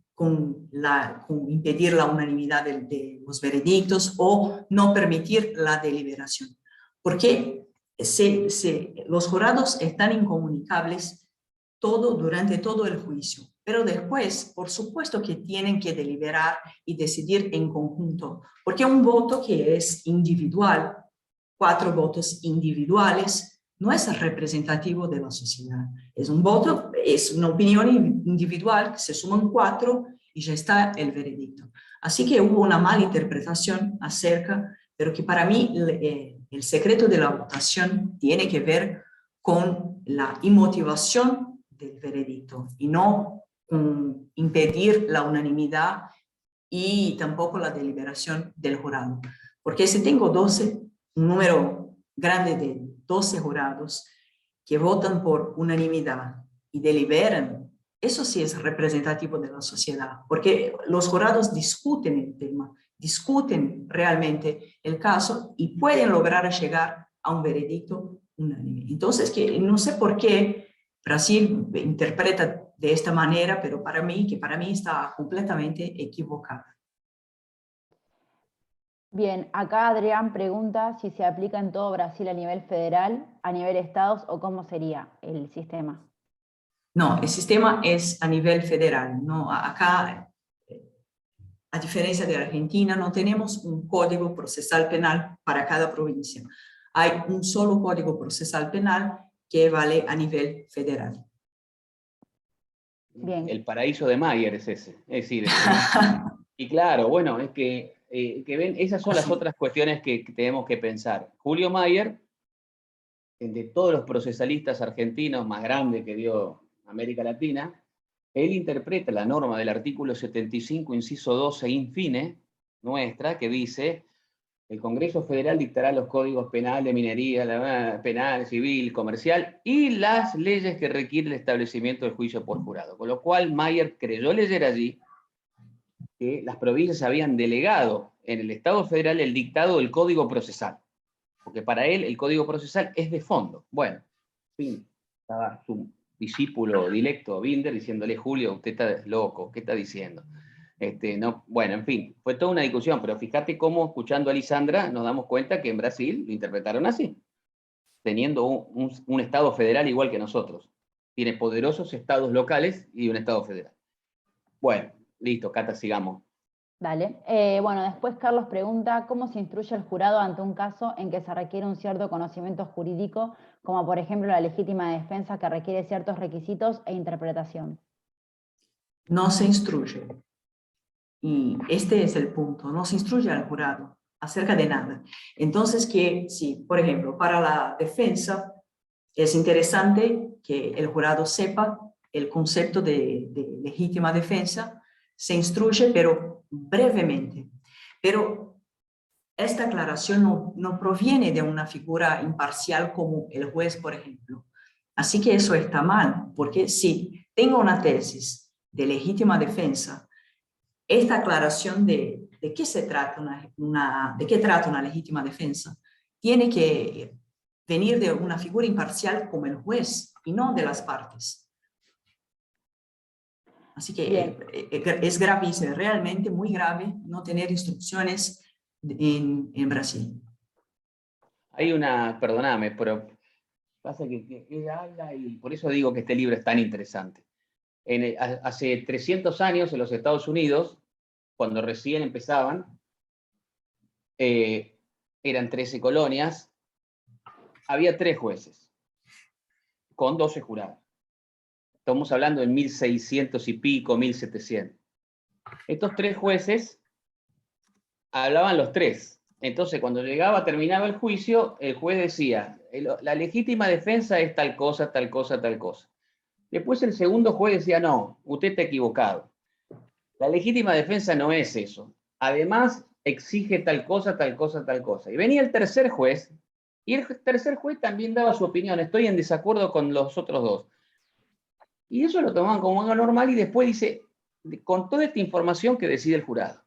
impedir la unanimidad de los veredictos o no permitir la deliberación. Porque los jurados están incomunicables durante todo el juicio, pero después, por supuesto que tienen que deliberar y decidir en conjunto, porque un voto que es individual, 4 votos individuales, no es representativo de la sociedad. Es un voto, es una opinión individual, se suman 4 y ya está el veredicto. Así que hubo una mala interpretación acerca, pero que para mí el secreto de la votación tiene que ver con la inmotivación del veredicto y no con impedir la unanimidad y tampoco la deliberación del jurado. Porque si tengo un número grande de 12 jurados que votan por unanimidad y deliberan, eso sí es representativo de la sociedad, porque los jurados discuten el tema, discuten realmente el caso y pueden lograr llegar a un veredicto unánime. Entonces, no sé por qué Brasil interpreta de esta manera, pero para mí está completamente equivocada. Bien, acá Adrián pregunta si se aplica en todo Brasil a nivel federal, a nivel estados, o cómo sería el sistema. No, el sistema es a nivel federal. No, acá, a diferencia de Argentina, no tenemos un código procesal penal para cada provincia. Hay un solo código procesal penal que vale a nivel federal. Bien. El paraíso de Mayer es ese. Es decir, y claro, bueno, es que ven, esas son las otras cuestiones que tenemos que pensar. Julio Mayer, de todos los procesalistas argentinos más grandes que dio América Latina, él interpreta la norma del artículo 75, inciso 12, in fine, nuestra, que dice: el Congreso Federal dictará los códigos penal de minería, penal, civil, comercial y las leyes que requiere el establecimiento del juicio por jurado. Con lo cual, Mayer creyó leer allí que las provincias habían delegado en el Estado Federal el dictado del Código Procesal, porque para él el Código Procesal es de fondo. Bueno, en fin, estaba su discípulo directo, Binder, diciéndole: Julio, usted está loco, ¿qué está diciendo? No, bueno, en fin, fue toda una discusión, pero fíjate cómo, escuchando a Lisandra, nos damos cuenta que en Brasil lo interpretaron así, teniendo un Estado federal igual que nosotros. Tiene poderosos estados locales y un Estado federal. Bueno, listo, Cata, sigamos. Dale. Bueno, después Carlos pregunta cómo se instruye el jurado ante un caso en que se requiere un cierto conocimiento jurídico, como por ejemplo la legítima defensa, que requiere ciertos requisitos e interpretación. No se instruye. Y este es el punto, no se instruye al jurado acerca de nada. Entonces, sí, por ejemplo, para la defensa es interesante que el jurado sepa el concepto de legítima defensa, se instruye, pero brevemente. Pero esta aclaración no proviene de una figura imparcial como el juez, por ejemplo. Así que eso está mal, porque si tengo una tesis de legítima defensa, esta aclaración de qué se trata de qué trata una legítima defensa tiene que venir de una figura imparcial como el juez y no de las partes. Así que es gravísimo, realmente muy grave no tener instrucciones en Brasil. Hay una, perdóname, pero pasa que él habla y por eso digo que este libro es tan interesante. Hace 300 años en los Estados Unidos, cuando recién empezaban, eran 13 colonias, había 3 jueces, con 12 jurados. Estamos hablando de 1600 y pico, 1700. Estos 3 jueces hablaban los 3. Entonces, cuando terminaba el juicio, el juez decía, la legítima defensa es tal cosa, tal cosa, tal cosa. Después el segundo juez decía, no, usted está equivocado. La legítima defensa no es eso. Además, exige tal cosa, tal cosa, tal cosa. Y venía el tercer juez, y el tercer juez también daba su opinión. Estoy en desacuerdo con los otros 2. Y eso lo tomaban como algo normal y después dice, con toda esta información que decide el jurado.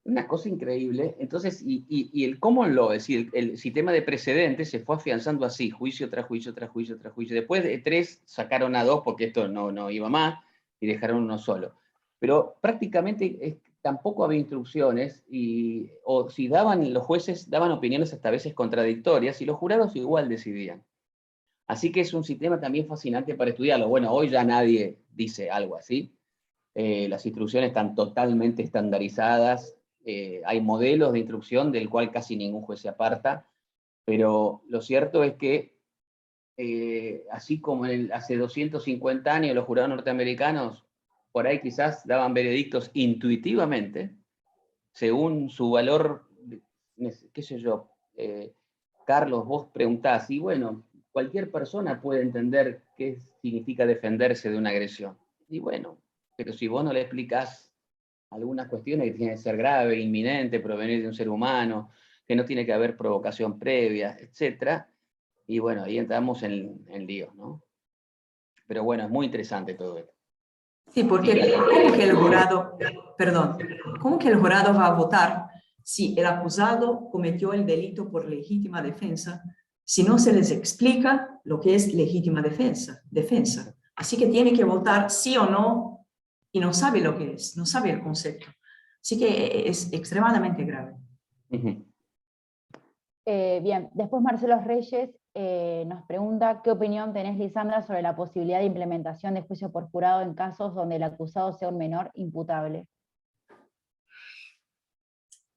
Una cosa increíble. Entonces, y el common law, es decir, el sistema de precedentes se fue afianzando así, juicio tras juicio, tras juicio, tras juicio. Después de 3 sacaron a 2 porque esto no iba más y dejaron uno solo. Pero prácticamente tampoco había instrucciones o si los jueces daban opiniones hasta a veces contradictorias y los jurados igual decidían. Así que es un sistema también fascinante para estudiarlo. Bueno, hoy ya nadie dice algo así. Las instrucciones están totalmente estandarizadas. Hay modelos de instrucción del cual casi ningún juez se aparta. Pero lo cierto es que, así como hace 250 años los jurados norteamericanos, por ahí quizás daban veredictos intuitivamente, según su valor, qué sé yo, Carlos, vos preguntás, y bueno, cualquier persona puede entender qué significa defenderse de una agresión. Y bueno, pero si vos no le explicás algunas cuestiones que tienen que ser grave, inminente, provenir de un ser humano, que no tiene que haber provocación previa, etc. Y bueno, ahí entramos en líos, ¿no? Pero bueno, es muy interesante todo esto. Sí, porque ¿cómo que el jurado, cómo que el jurado va a votar si el acusado cometió el delito por legítima defensa, si no se les explica lo que es legítima defensa? Así que tiene que votar sí o no y no sabe lo que es, no sabe el concepto. Así que es extremadamente grave. Bien, después Marcelo Reyes nos pregunta, ¿qué opinión tenés, Lisandra, sobre la posibilidad de implementación de juicio por jurado en casos donde el acusado sea un menor imputable?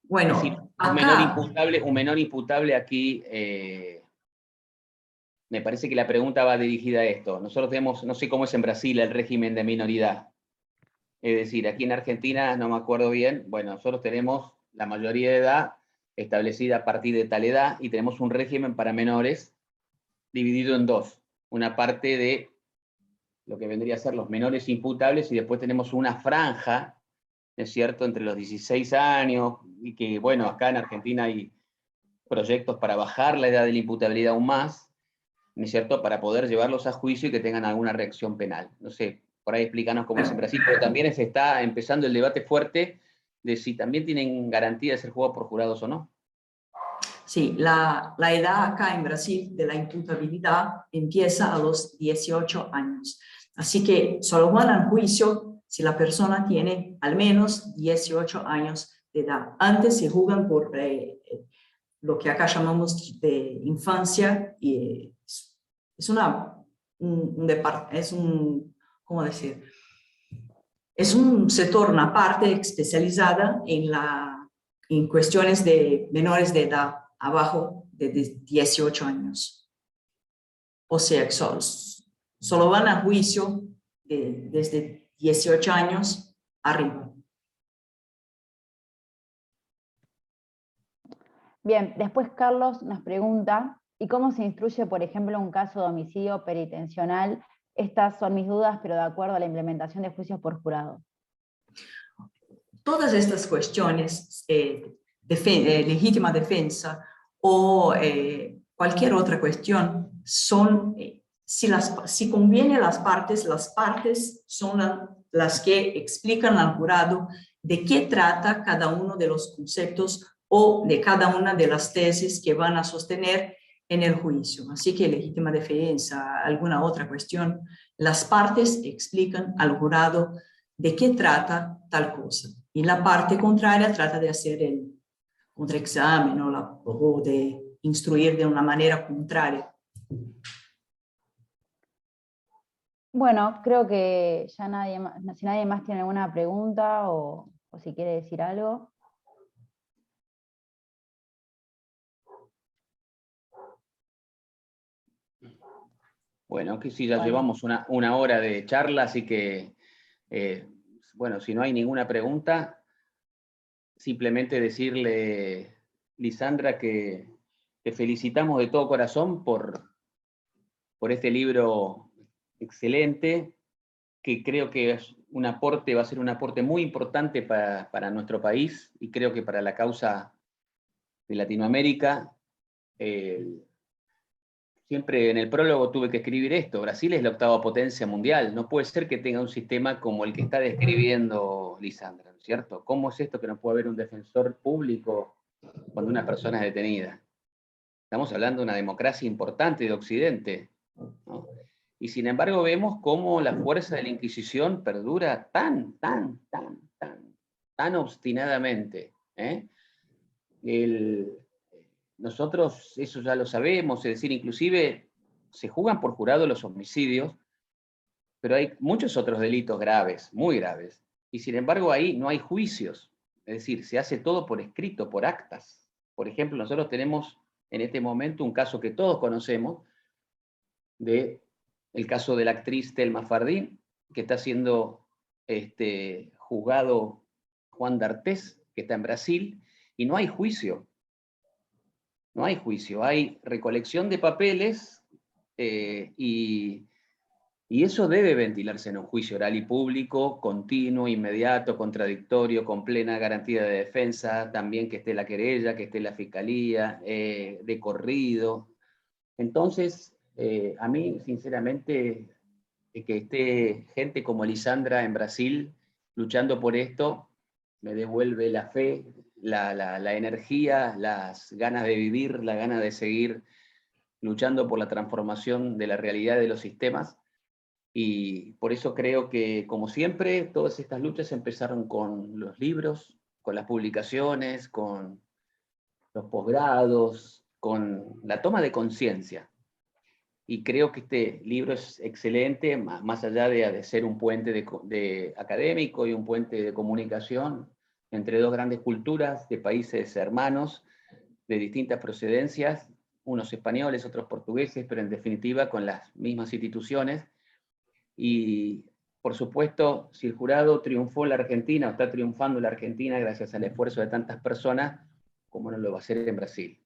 Bueno, es decir, acá... un menor imputable aquí, me parece que la pregunta va dirigida a esto. Nosotros tenemos, no sé cómo es en Brasil, el régimen de minoridad. Es decir, aquí en Argentina, no me acuerdo bien, bueno, nosotros tenemos la mayoría de edad establecida a partir de tal edad y tenemos un régimen para menores dividido en 2. Una parte de lo que vendría a ser los menores imputables y después tenemos una franja, ¿no es cierto?, entre los 16 años y que, bueno, acá en Argentina hay proyectos para bajar la edad de la imputabilidad aún más, ¿no es cierto?, para poder llevarlos a juicio y que tengan alguna reacción penal. No sé, por ahí explícanos cómo es en Brasil, pero también se está empezando el debate fuerte de si también tienen garantía de ser jugados por jurados o no. Sí, la edad acá en Brasil de la imputabilidad empieza a los 18 años. Así que solo van al juicio si la persona tiene al menos 18 años de edad. Antes se juzgan por lo que acá llamamos de infancia y ¿cómo decir? Es un sector, una parte especializada en cuestiones de menores de edad, abajo de 18 años. O sea, solo van a juicio desde 18 años arriba. Bien, después Carlos nos pregunta, ¿y cómo se instruye, por ejemplo, un caso de homicidio peritencional? Estas son mis dudas, pero de acuerdo a la implementación de juicios por jurado. Todas estas cuestiones legítima defensa o cualquier otra cuestión, son, si conviene a las partes son las que explican al jurado de qué trata cada uno de los conceptos o de cada una de las tesis que van a sostener en el juicio. Así que legítima defensa, alguna otra cuestión, las partes explican al jurado de qué trata tal cosa. Y la parte contraria trata de hacer el contraexamen o de instruir de una manera contraria. Bueno, creo que ya si nadie más tiene alguna pregunta o si quiere decir algo. Bueno, que sí, ya llevamos una hora de charla, así que, bueno, si no hay ninguna pregunta, simplemente decirle, Lisandra, que te felicitamos de todo corazón por este libro excelente, que creo que es un aporte, va a ser un aporte muy importante para nuestro país, y creo que para la causa de Latinoamérica. Siempre en el prólogo tuve que escribir esto: Brasil es la octava potencia mundial, no puede ser que tenga un sistema como el que está describiendo Lisandra, ¿no es cierto? ¿Cómo es esto que no puede haber un defensor público cuando una persona es detenida? Estamos hablando de una democracia importante de Occidente, ¿no? Y sin embargo vemos cómo la fuerza de la Inquisición perdura tan obstinadamente, ¿eh? Nosotros eso ya lo sabemos, es decir, inclusive se juzgan por jurado los homicidios, pero hay muchos otros delitos graves, muy graves, y sin embargo ahí no hay juicios, es decir, se hace todo por escrito, por actas. Por ejemplo, nosotros tenemos en este momento un caso que todos conocemos, el caso de la actriz Thelma Fardín, que está siendo juzgado Juan D'Artés, que está en Brasil, y no hay juicio. No hay juicio, hay recolección de papeles, y eso debe ventilarse en un juicio oral y público, continuo, inmediato, contradictorio, con plena garantía de defensa, también que esté la querella, que esté la fiscalía, de corrido. Entonces, a mí, sinceramente, que esté gente como Lisandra en Brasil luchando por esto, me devuelve la fe, la energía, las ganas de vivir, la ganas de seguir luchando por la transformación de la realidad de los sistemas. Y por eso creo que, como siempre, todas estas luchas empezaron con los libros, con las publicaciones, con los posgrados, con la toma de conciencia. Y creo que este libro es excelente, más allá de ser un puente académico y un puente de comunicación entre dos grandes culturas de países hermanos de distintas procedencias, unos españoles, otros portugueses, pero en definitiva con las mismas instituciones. Y por supuesto, si el jurado triunfó en la Argentina, o está triunfando en la Argentina gracias al esfuerzo de tantas personas, ¿cómo no lo va a hacer en Brasil?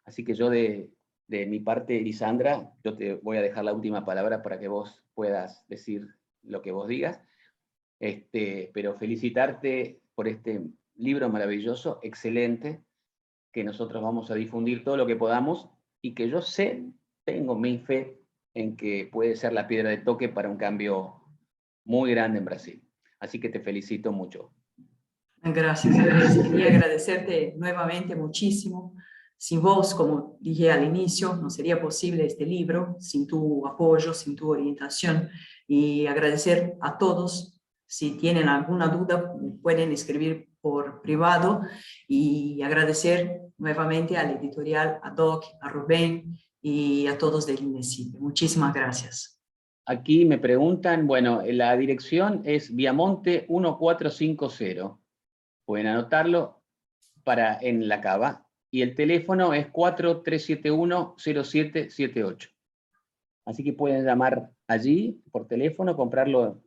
Así que yo de mi parte, Lisandra, yo te voy a dejar la última palabra para que vos puedas decir lo que vos digas, pero felicitarte por este libro maravilloso, excelente, que nosotros vamos a difundir todo lo que podamos, y que yo tengo mi fe en que puede ser la piedra de toque para un cambio muy grande en Brasil. Así que te felicito mucho. Gracias, Andrés. Quería agradecerte nuevamente muchísimo. Sin vos, como dije al inicio, no sería posible este libro, sin tu apoyo, sin tu orientación. Y agradecer a todos. Si tienen alguna duda, pueden escribir por privado. Y agradecer nuevamente al editorial, a Doc, a Rubén y a todos del INESIP. Muchísimas gracias. Aquí me preguntan, bueno, la dirección es Viamonte 1450. Pueden anotarlo en la cava. Y el teléfono es 4371-0778. Así que pueden llamar allí por teléfono, comprarlo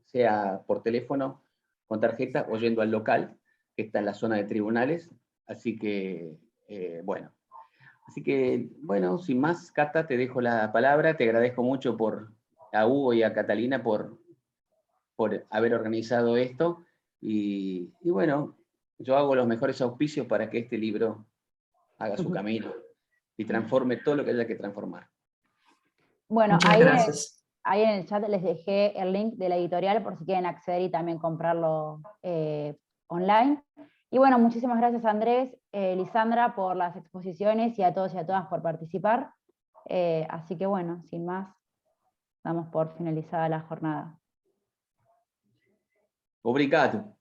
sea por teléfono, con tarjeta, o yendo al local, que está en la zona de tribunales. Así que, bueno. Así que, bueno, sin más, Cata, te dejo la palabra. Te agradezco mucho a Hugo y a Catalina por haber organizado esto. Y bueno, yo hago los mejores auspicios para que este libro haga su camino y transforme todo lo que haya que transformar. Bueno, Muchas gracias. ahí en el chat les dejé el link de la editorial por si quieren acceder y también comprarlo online. Y bueno, muchísimas gracias Andrés, Lisandra por las exposiciones y a todos y a todas por participar. Así que bueno, sin más, damos por finalizada la jornada. Obrigado.